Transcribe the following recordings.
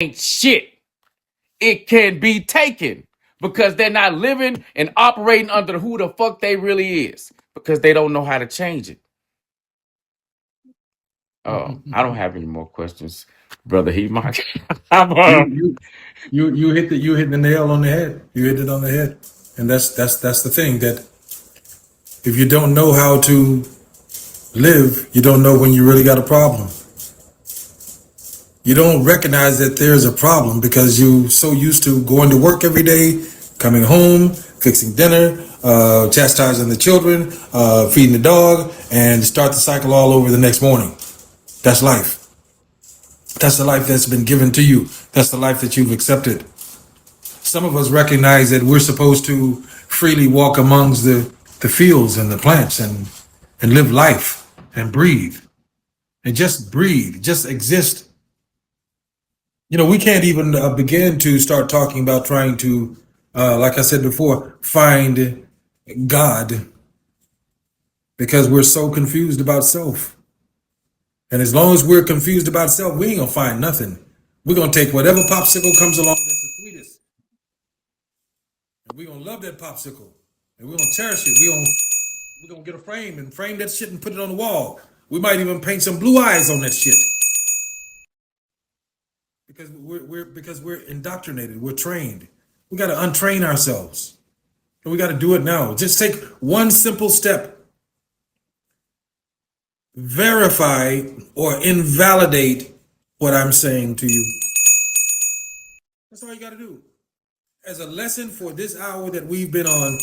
ain't shit. It can be taken because they're not living and operating under who the fuck they really is because they don't know how to change it. I don't have any more questions, brother. You you hit the nail on the head. You hit it on the head, and that's the thing, that if you don't know how to live, you don't know when you really got a problem. You don't recognize that there's a problem because you so used to going to work every day, coming home, fixing dinner, chastising the children, feeding the dog, and start the cycle all over the next morning. That's life. That's the life that's been given to you. That's the life that you've accepted. Some of us recognize that we're supposed to freely walk amongst the fields and the plants and live life and breathe and just breathe, just exist. You know, we can't even begin to start talking about trying to, like I said before, find God because we're so confused about self. And as long as we're confused about self, we ain't gonna find nothing. We're gonna take whatever popsicle comes along that's the sweetest, and we're gonna love that popsicle, and we're gonna cherish it. We're gonna get a frame and frame that shit and put it on the wall. We might even paint some blue eyes on that shit because we're indoctrinated. We're trained. We got to untrain ourselves, and we got to do it now. Just take one simple step. Verify or invalidate what I'm saying to you. That's all you got to do. As a lesson for this hour that we've been on,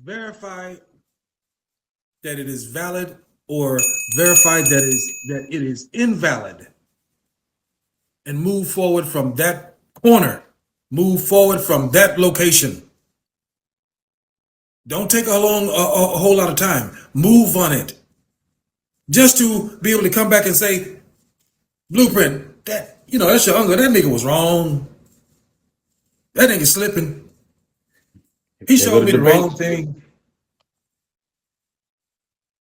verify that it is valid or verify that it is invalid, and move forward from that corner. Move forward from that location. Don't take a whole lot of time. Move on it. Just to be able to come back and say, Blueprint, that's your uncle. That nigga was wrong. That nigga slipping. He showed me the wrong thing.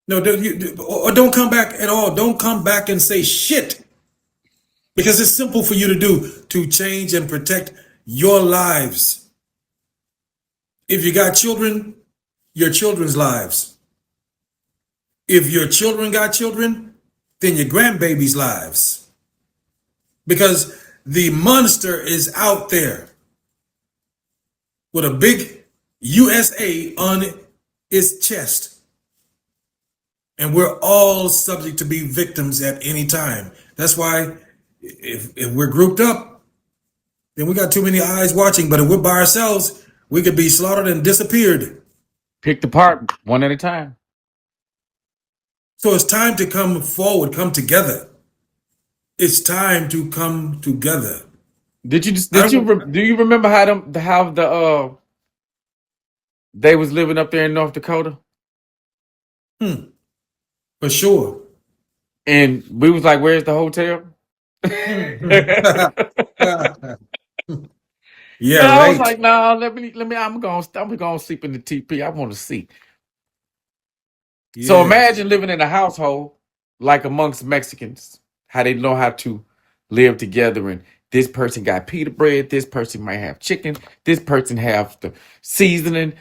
No, don't come back at all. Don't come back and say shit. Because it's simple for you to do, to change and protect your lives. If you got children, your children's lives. If your children got children, then your grandbabies' lives. Because the monster is out there with a big USA on its chest. And we're all subject to be victims at any time. That's why if we're grouped up, then we got too many eyes watching. But if we're by ourselves, we could be slaughtered and disappeared. Picked apart one at a time. So it's time to come forward, come together. It's time to come together. Do you remember how they was living up there in North Dakota? For sure. And we was like, "Where's the hotel?" Yeah, and I was right. like, "No, let me. I'm gonna sleep in the TP. I want to see." So Yes. imagine living in a household like amongst Mexicans, how they know how to live together. And this person got pita bread. This person might have chicken. This person have the seasoning.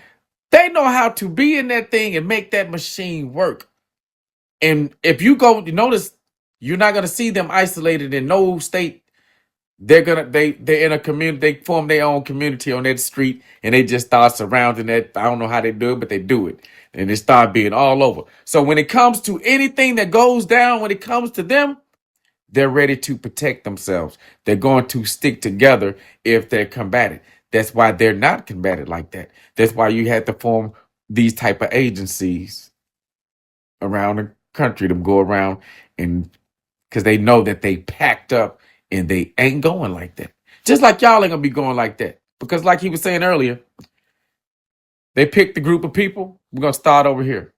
They know how to be in that thing and make that machine work. And if you notice, you're not gonna see them isolated in no state. They're in a community. They form their own community on that street, and they just start surrounding that. I don't know how they do it, but they do it, and they start being all over. So when it comes to anything that goes down, when it comes to them, they're ready to protect themselves. They're going to stick together if they're combated. That's why they're not combated like that. That's why you had to form these type of agencies around the country to go around, and because they know that they packed up and they ain't going like that. Just like y'all ain't gonna be going like that. Because like he was saying earlier, they picked the group of people. We're gonna start over here.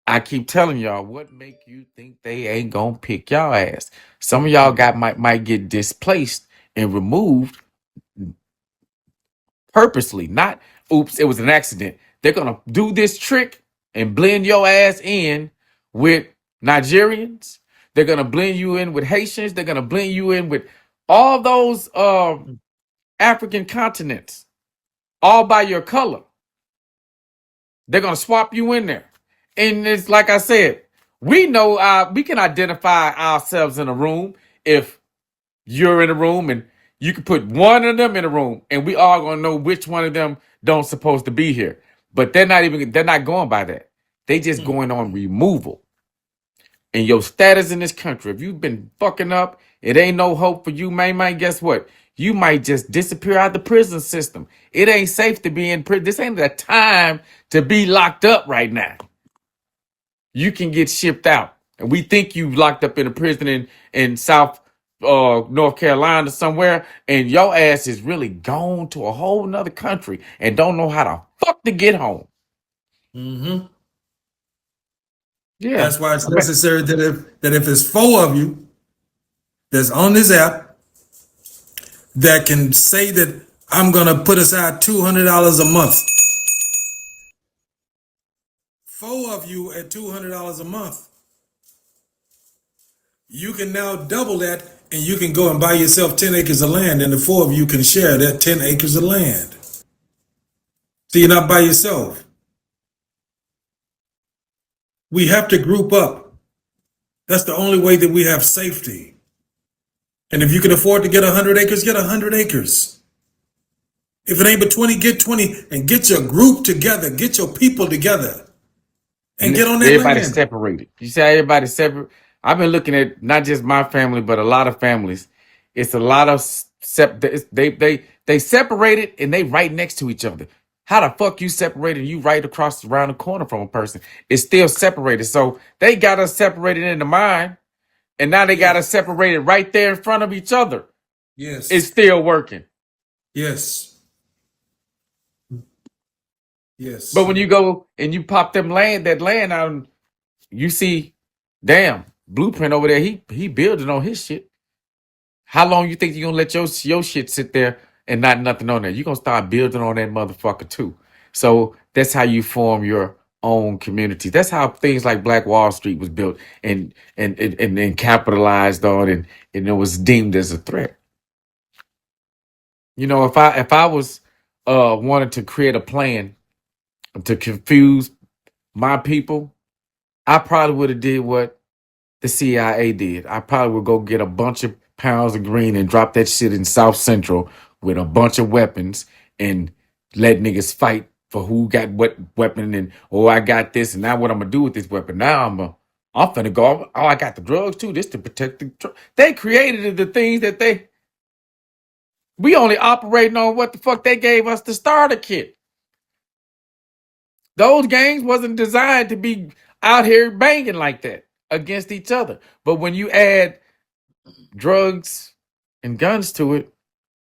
I keep telling y'all, what make you think they ain't gonna pick y'all ass? Some of y'all might get displaced and removed purposely, not oops, it was an accident. They're gonna do this trick and blend your ass in with Nigerians, They're gonna blend you in with Haitians. They're gonna blend you in with all those African continents, all by your color. They're gonna swap you in there, and it's like I said, we know we can identify ourselves in a room if you're in a room and you can put one of them in a room and we all gonna know which one of them don't supposed to be here. But they're not going by that. They just going on removal. And your status in this country, if you've been fucking up, it ain't no hope for you, man. Guess what? You might just disappear out the prison system. It ain't safe to be in prison. This ain't the time to be locked up right now. You can get shipped out. And we think you locked up in a prison in South North Carolina somewhere, and your ass is really gone to a whole nother country and don't know how to fuck to get home. Mm-hmm. Yeah. That's why it's necessary that if there's 4 of you that's on this app that can say that I'm gonna put aside $200 a month. 4 of you at $200 a month. You can now double that, and you can go and buy yourself 10 acres of land, and the 4 of you can share that 10 acres of land. So you're not by yourself. We have to group up. That's the only way that we have safety. And if you can afford to get 100 acres, get 100 acres. If it ain't but 20, get 20, and get your group together, get your people together, and get on that Everybody's land. separated. You see how everybody's separate? I've been looking at not just my family, but a lot of families. It's a lot of they separated and they right next to each other. How the fuck you separated? You right across around the corner from a person. It's still separated. So they got us separated in the mind, and now they got us separated right there in front of each other. Yes. It's still working. Yes. Yes. But when you go and you pop that land out, you see, damn, Blueprint over there, he building on his shit. How long you think you gonna let your shit sit there and not nothing on there? You gonna start building on that motherfucker too. So that's how you form your own community. That's how things like Black Wall Street was built and capitalized on, and it was deemed as a threat. You know, if I was wanted to create a plan to confuse my people, I probably would have did what the CIA did. I probably would go get a bunch of pounds of green and drop that shit in South Central with a bunch of weapons and let niggas fight for who got what weapon, and I got this and now what I'm gonna do with this weapon. Now I'm finna go. Oh, I got the drugs too. This to protect they created the things that we only operating on what the fuck they gave us the starter kit. Those gangs wasn't designed to be out here banging like that against each other. But when you add drugs and guns to it,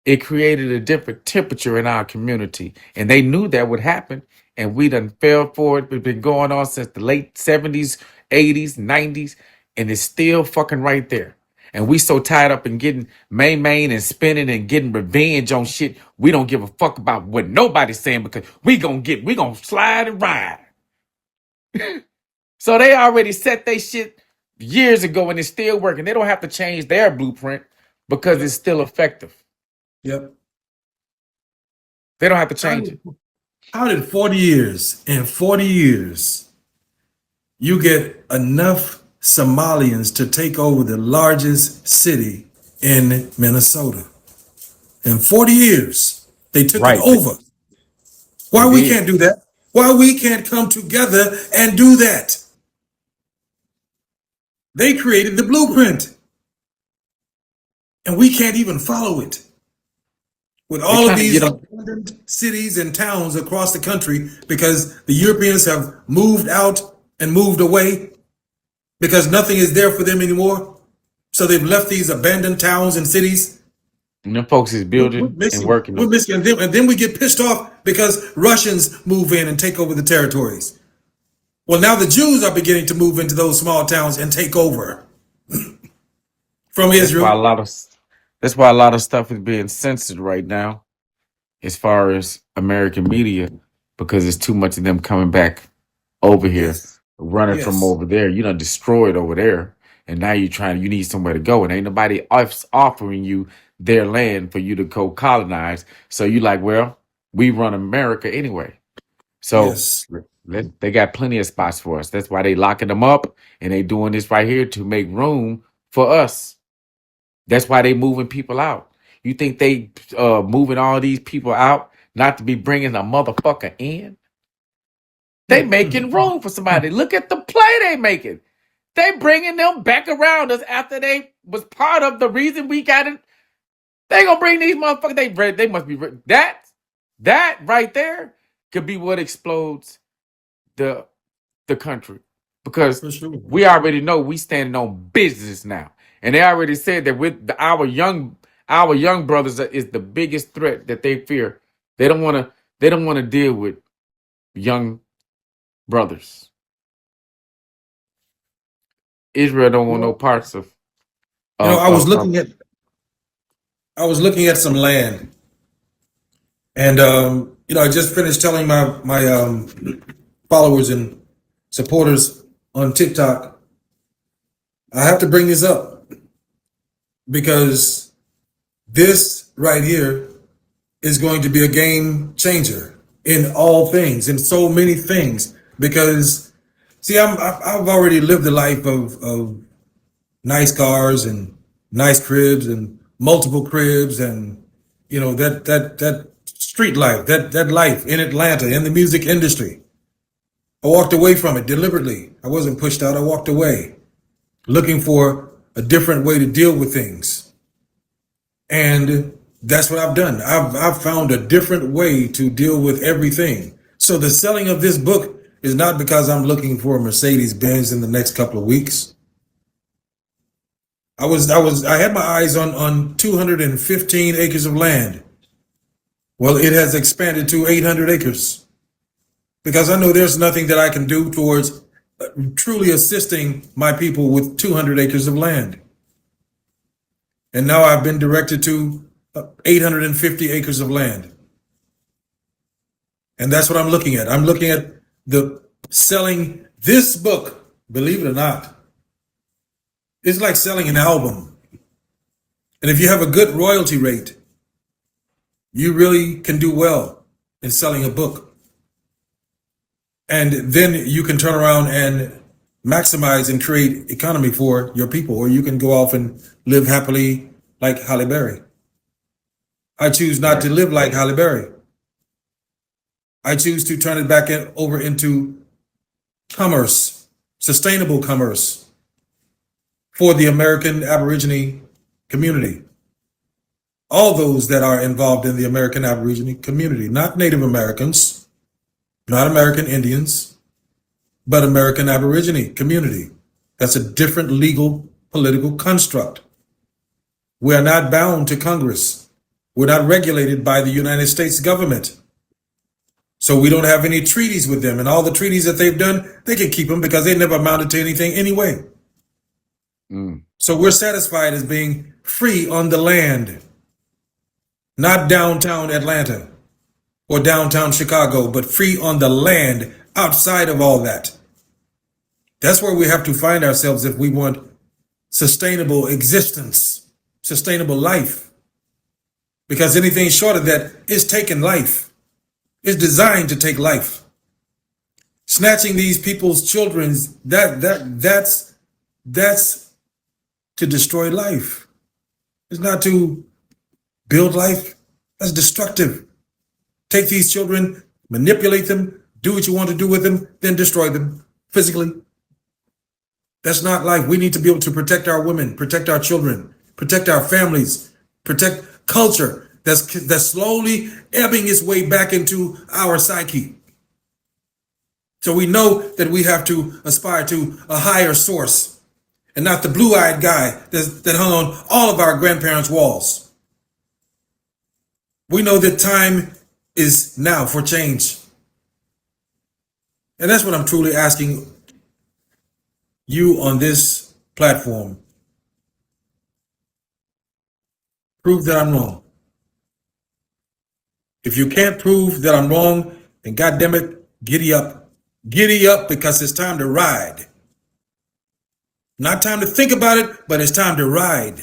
it created a different temperature in our community. And they knew that would happen. And we done fell for it. It's been going on since the late 70s, 80s, 90s. And it's still fucking right there. And we so tied up in getting main and spinning and getting revenge on shit. We don't give a fuck about what nobody's saying, because we gonna slide and ride. So they already set their shit years ago and it's still working. They don't have to change their blueprint because it's still effective. Yep. They don't have to change it. How did 40 years, in 40 years, you get enough Somalians to take over the largest city in Minnesota? In 40 years, they took it over. Why we can't do that? Why we can't come together and do that? They created the blueprint, and we can't even follow it. With all of these abandoned cities and towns across the country, because the Europeans have moved out and moved away, because nothing is there for them anymore. So they've left these abandoned towns and cities. And them folks is building and working. We're missing, and then we get pissed off because Russians move in and take over the territories. Well, now the Jews are beginning to move into those small towns and take over from Israel. That's why a lot of stuff is being censored right now, as far as American media, because it's too much of them coming back over here, running from over there. You done destroyed over there. and now you need somewhere to go, and ain't nobody else offering you their land for you to go colonize. So you like, well, we run America anyway. So Yes. they got plenty of spots for us. That's why they locking them up, and they doing this right here to make room for us. That's why they moving people out. You think they moving all these people out not to be bringing a motherfucker in? They making room for somebody. Look at the play they making. They bringing them back around us after they was part of the reason we got it. They gonna bring these motherfuckers. They must be that right there could be what explodes the country, because For sure. we already know we standing on business now, and they already said that with our young brothers is the biggest threat that they fear. They don't want to deal with young brothers. Israel don't want no Well, parts of you know, of of, of I was looking at some land, and you know, I just finished telling my followers and supporters on TikTok, I have to bring this up because this right here is going to be a game changer in all things, in so many things. Because see, I've already lived the life of nice cars and nice cribs and multiple cribs, and you know that street life, that life in Atlanta in the music industry. I walked away from it deliberately. I wasn't pushed out. I walked away, looking for a different way to deal with things, and that's what I've done. I've found a different way to deal with everything. So the selling of this book is not because I'm looking for a Mercedes Benz in the next couple of weeks. I had my eyes on 215 acres of land. Well, it has expanded to 800 acres because I know there's nothing that I can do towards truly assisting my people with 200 acres of land. And now I've been directed to 850 acres of land. And that's what I'm looking at. I'm looking at the selling this book, believe it or not. It's like selling an album. And if you have a good royalty rate, you really can do well in selling a book. And then you can turn around and maximize and create economy for your people, or you can go off and live happily like Halle Berry. I choose not to live like Halle Berry. I choose to turn it back over into commerce, sustainable commerce for the American Aborigine community. All those that are involved in the American Aborigine community, not Native Americans, not American Indians, but American Aborigine community. That's a different legal political construct. We are not bound to Congress. We're not regulated by the United States government. So we don't have any treaties with them. And all the treaties that they've done, they can keep them because they never amounted to anything anyway. So we're satisfied as being free on the land, not downtown Atlanta or downtown Chicago, but free on the land outside of all that. That's where we have to find ourselves if we want sustainable existence, sustainable life. Because anything short of that is taking life. It's designed to take life. Snatching these people's children's that's to destroy life. It's not to build life. That's destructive. Take these children, manipulate them, do what you want to do with them, then destroy them physically. That's not life. We need to be able to protect our women, protect our children, protect our families, protect culture that's slowly ebbing its way back into our psyche. So we know that we have to aspire to a higher source and not the blue-eyed guy that hung on all of our grandparents' walls. We know that time is now for change. And that's what I'm truly asking you on this platform. Prove that I'm wrong. If you can't prove that I'm wrong, then goddamn it, giddy up. Giddy up because it's time to ride. Not time to think about it, but it's time to ride.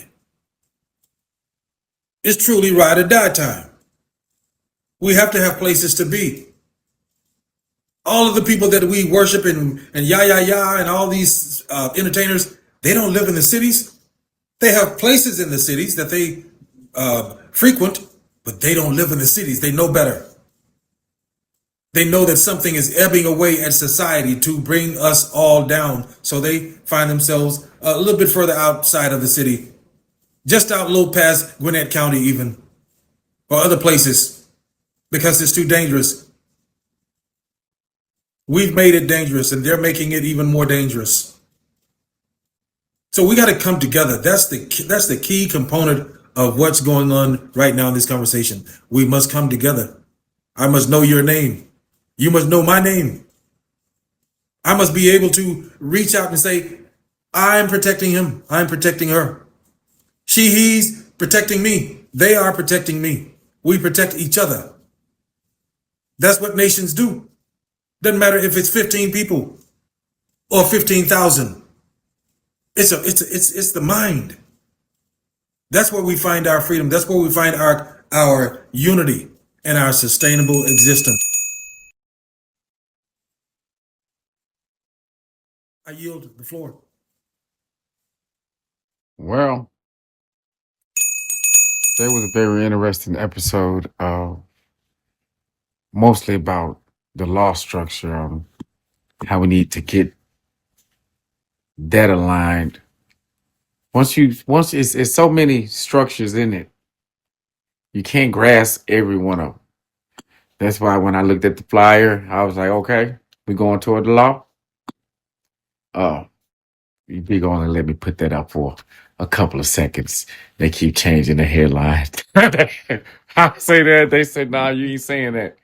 It's truly ride or die time. We have to have places to be. All of the people that we worship and yah and all these entertainers, they don't live in the cities. They have places in the cities that they frequent, but they don't live in the cities. They know better. They know that something is ebbing away at society to bring us all down. So they find themselves a little bit further outside of the city, just out a little past Gwinnett County, even, or other places, because it's too dangerous. We've made it dangerous, and they're making it even more dangerous. So we got to come together. That's the key component of what's going on right now in this conversation. We must come together. I must know your name. You must know my name. I must be able to reach out and say, I'm protecting him. I'm protecting her. She, he's protecting me. They are protecting me. We protect each other. That's what nations do. Doesn't matter if it's 15 people or 15,000. It's the mind. That's where we find our freedom. That's where we find our unity and our sustainable existence. I yield the floor. Well, that was a very interesting episode, mostly about the law structure, how we need to get that aligned. Once it's so many structures in it, you can't grasp every one of them. That's why when I looked at the flyer, I was like, okay, we going toward the law. Oh, you be going to let me put that up for a couple of seconds. They keep changing the headline. I say that, they said, nah, you ain't saying that.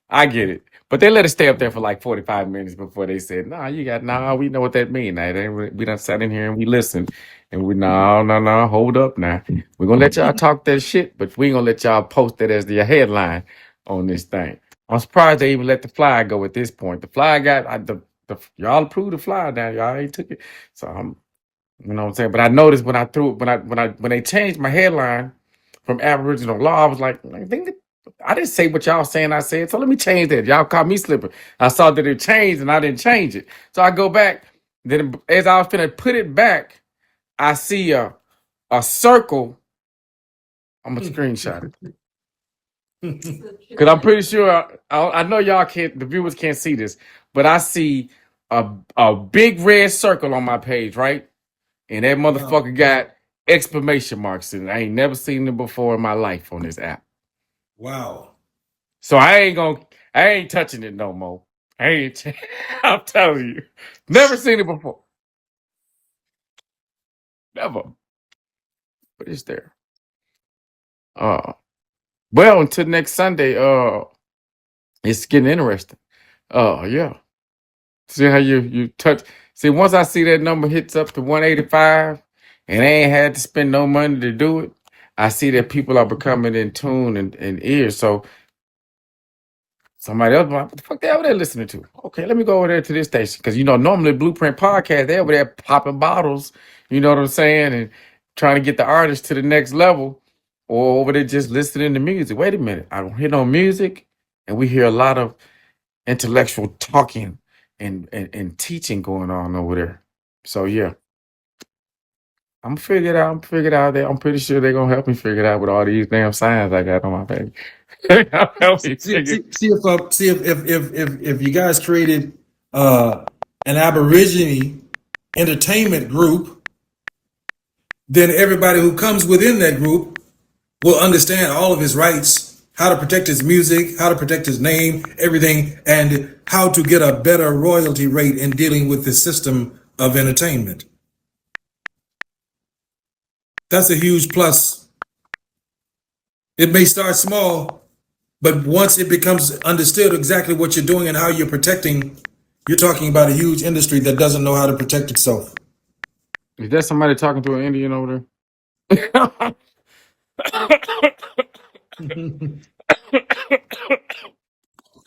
I get it. But they let us stay up there for like 45 minutes before they said, nah, we know what that means. Now, we done sat in here and we listened. And we, no, hold up now. We're going to let y'all talk that shit, but we ain't going to let y'all post that as the headline on this thing. I'm surprised they even let the fly go at this point. The fly got, y'all approved the fly now. Y'all ain't took it. So I'm, you know what I'm saying? But I noticed when I threw it, when they changed my headline from Aboriginal law, I was like, I think I didn't say what y'all saying I said. So let me change that. Y'all caught me slipping. I saw that it changed and I didn't change it. So I go back. Then as I was finna put it back, I see a circle. I'm gonna screenshot it. Because I'm pretty sure I know y'all can't, the viewers can't see this, but I see a big red circle on my page, right? And that motherfucker got exclamation marks in it. I ain't never seen it before in my life on this app. Wow. So I ain't touching it no more. I ain't, I'm telling you. Never seen it before. Never. But it's there. Well, until next Sunday, it's getting interesting. Yeah. See how you touch. See, once I see that number hits up to 185 and they ain't had to spend no money to do it, I see that people are becoming in tune and ears. So somebody else, what the fuck they over there listening to? Okay, let me go over there to this station. Because, normally Blueprint Podcast, they over there popping bottles, you know what I'm saying? And trying to get the artist to the next level. Or over there just listening to music. Wait a minute. I don't hear no music. And we hear a lot of intellectual talking and teaching going on over there. So yeah, I'm figure it out. I'm figured out there. I'm pretty sure they're gonna help me figure it out with all these damn signs I got on my page. Help me See, figure. see if you guys created an Aborigine entertainment group, then everybody who comes within that group will understand all of his rights, how to protect his music, how to protect his name, everything, and how to get a better royalty rate in dealing with the system of entertainment. That's a huge plus. It may start small, but once it becomes understood exactly what you're doing and how you're protecting, you're talking about a huge industry that doesn't know how to protect itself. Is that somebody talking to an Indian over there?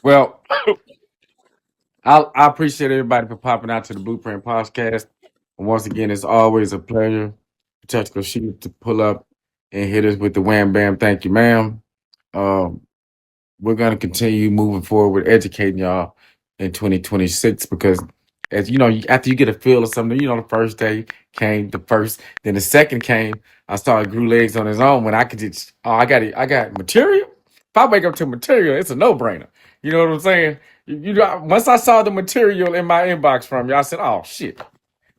Well, I appreciate everybody for popping out to the Blueprint Podcast. once again, it's always a pleasure, Tactical Sheep, to pull up and hit us with the wham bam. Thank you, ma'am. Um, we're gonna continue moving forward, educating y'all in 2026 because, as you know, after you get a feel of something, you know, the first day came, the first, then the second came. I started grew legs on his own when I could just, oh, I got material. If I wake up to material, it's a no brainer. You know what I'm saying? You know, once I saw the material in my inbox from you, I said, oh shit,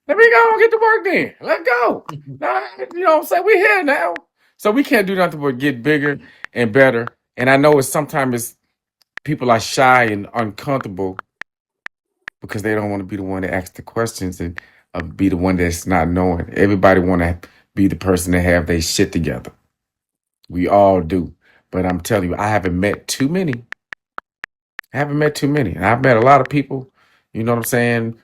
let me go and get to work then. Let's go. Nah, you know what I'm saying? We here now. So we can't do nothing but get bigger and better. And I know it's sometimes people are shy and uncomfortable because they don't want to be the one to ask the questions and be the one that's not knowing. Everybody want to be the person that have their shit together. We all do. But I'm telling you, I haven't met too many. I haven't met too many. And I've met a lot of people, you know what I'm saying?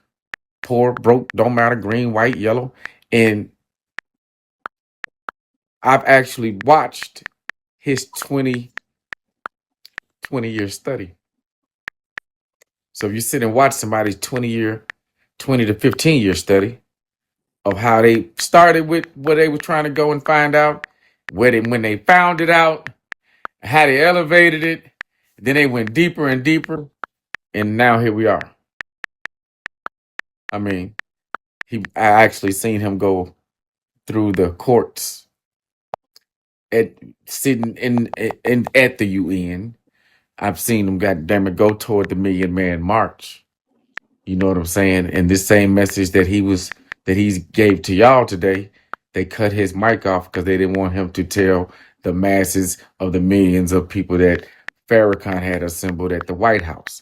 Poor, broke, don't matter, green, white, yellow. And I've actually watched his 20-year study. So if you sit and watch somebody's 20 to 15-year study of how they started with what they were trying to go and find out, when they found it out, how they elevated it, then they went deeper and deeper, and now here we are. I mean, I actually seen him go through the courts at sitting in at the UN. I've seen him, goddamn it, go toward the Million Man March. You know what I'm saying? And this same message that he gave to y'all today, they cut his mic off because they didn't want him to tell the masses of the millions of people that Farrakhan had assembled at the White House.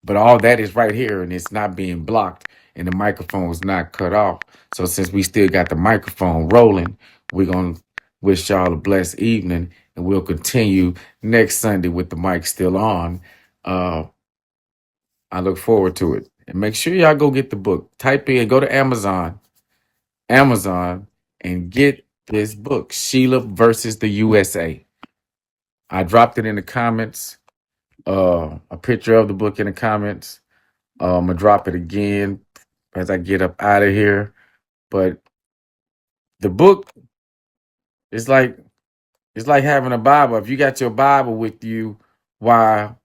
But all that is right here, and it's not being blocked, and the microphone is not cut off. So since we still got the microphone rolling, we're gonna wish y'all a blessed evening, and we'll continue next Sunday with the mic still on. I look forward to it. And make sure y'all go get the book. Type in, go to Amazon, and get this book, Sheila versus the USA. I dropped it in the comments, a picture of the book in the comments. I'm gonna drop it again as I get up out of here. But the book is like having a Bible. If you got your Bible with you while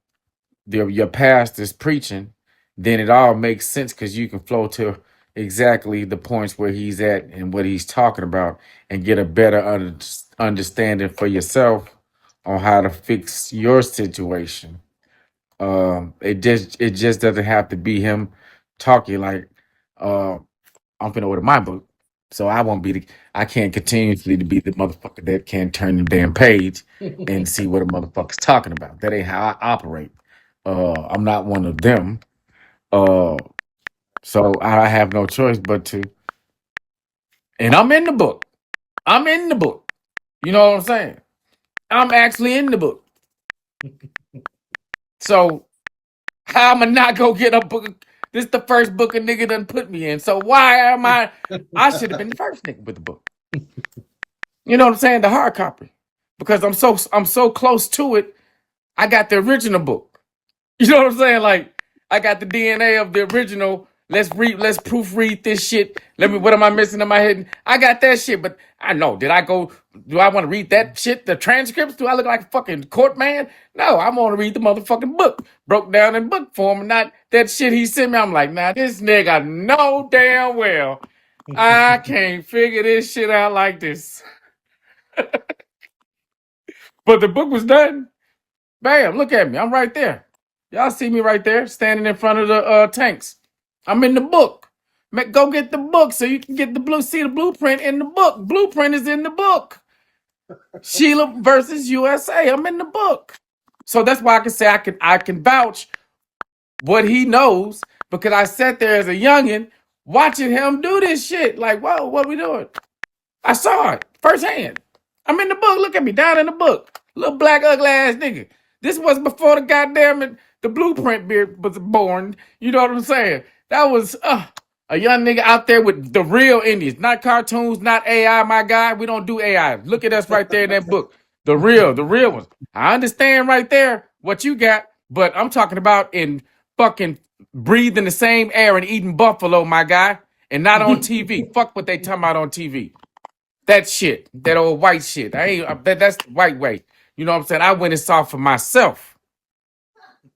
your pastor's preaching, then it all makes sense because you can flow to exactly the points where he's at and what he's talking about and get a better understanding for yourself on how to fix your situation. It just doesn't have to be him talking like I'm finna order my book. So I can't continuously to be the motherfucker that can't turn the damn page and see what a motherfucker's talking about. That ain't how I operate. I'm not one of them. Uh, so I have no choice but to, and I'm in the book. I'm in the book. You know what I'm saying? I'm actually in the book. So how am I not gonna get a book? This is the first book a nigga done put me in. So why am I should have been the first nigga with the book. You know what I'm saying? The hard copy. Because I'm so close to it, I got the original book. You know what I'm saying? Like I got the DNA of the original. Let's proofread this shit. What am I missing in my head? I got that shit, but I know. Do I want to read that shit? The transcripts? Do I look like a fucking court man? No, I want to read the motherfucking book. Broke down in book form and not that shit he sent me. I'm like, nah, this nigga know damn well I can't figure this shit out like this. But the book was done. Bam, look at me. I'm right there. Y'all see me right there, standing in front of the tanks. I'm in the book. Go get the book so you can get see the blueprint in the book. Blueprint is in the book. Sheila versus USA. I'm in the book. So that's why I can say I can vouch what he knows because I sat there as a youngin watching him do this shit. Like, whoa, what are we doing? I saw it firsthand. I'm in the book. Look at me down in the book. Little black ugly ass nigga. This was before the blueprint beard was born. You know what I'm saying? That was a young nigga out there with the real Indians, not cartoons, not AI. My guy, we don't do AI. Look at us right there in that book. The real ones. I understand right there what you got, but I'm talking about in fucking breathing the same air and eating buffalo, my guy, and not on TV. Fuck what they talking about on TV. That shit, that old white shit. That's the white way. You know what I'm saying? I went and saw for myself.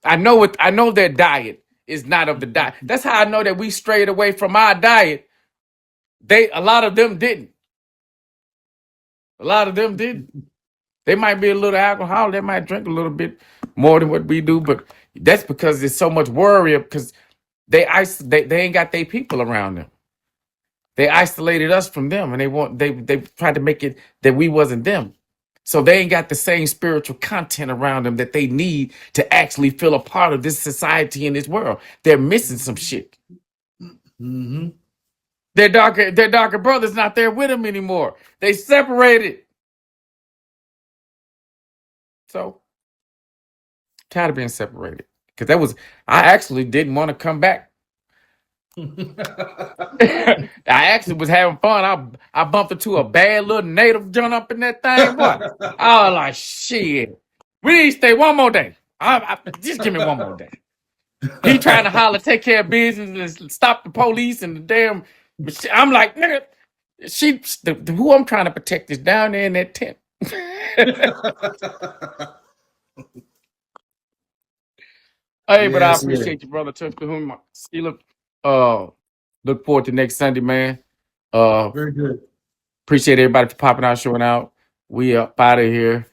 I know their diet is not of the diet. That's how I know that we strayed away from our diet. A lot of them didn't. A lot of them didn't. They might be a little alcohol. They might drink a little bit more than what we do, but that's because there's so much worry because they ain't got their people around them. They isolated us from them, and they tried to make it that we wasn't them. So they ain't got the same spiritual content around them that they need to actually feel a part of this society and this world. They're missing some shit. Mm-hmm. Their darker brothers not there with them anymore. They separated. So tired of being separated. Because I actually didn't want to come back. I actually was having fun. I bumped into a bad little native joint up in that thing. What? I was like, shit. We need to stay one more day. Just give me one more day. He trying to holler, take care of business, and stop the police and the damn. I'm like, nigga, who I'm trying to protect is down there in that tent. Hey, but I Yes, yeah. appreciate you, brother. To whom Steeler. Look forward to next Sunday, man. Very good. Appreciate everybody for popping out, showing out. We up out of here.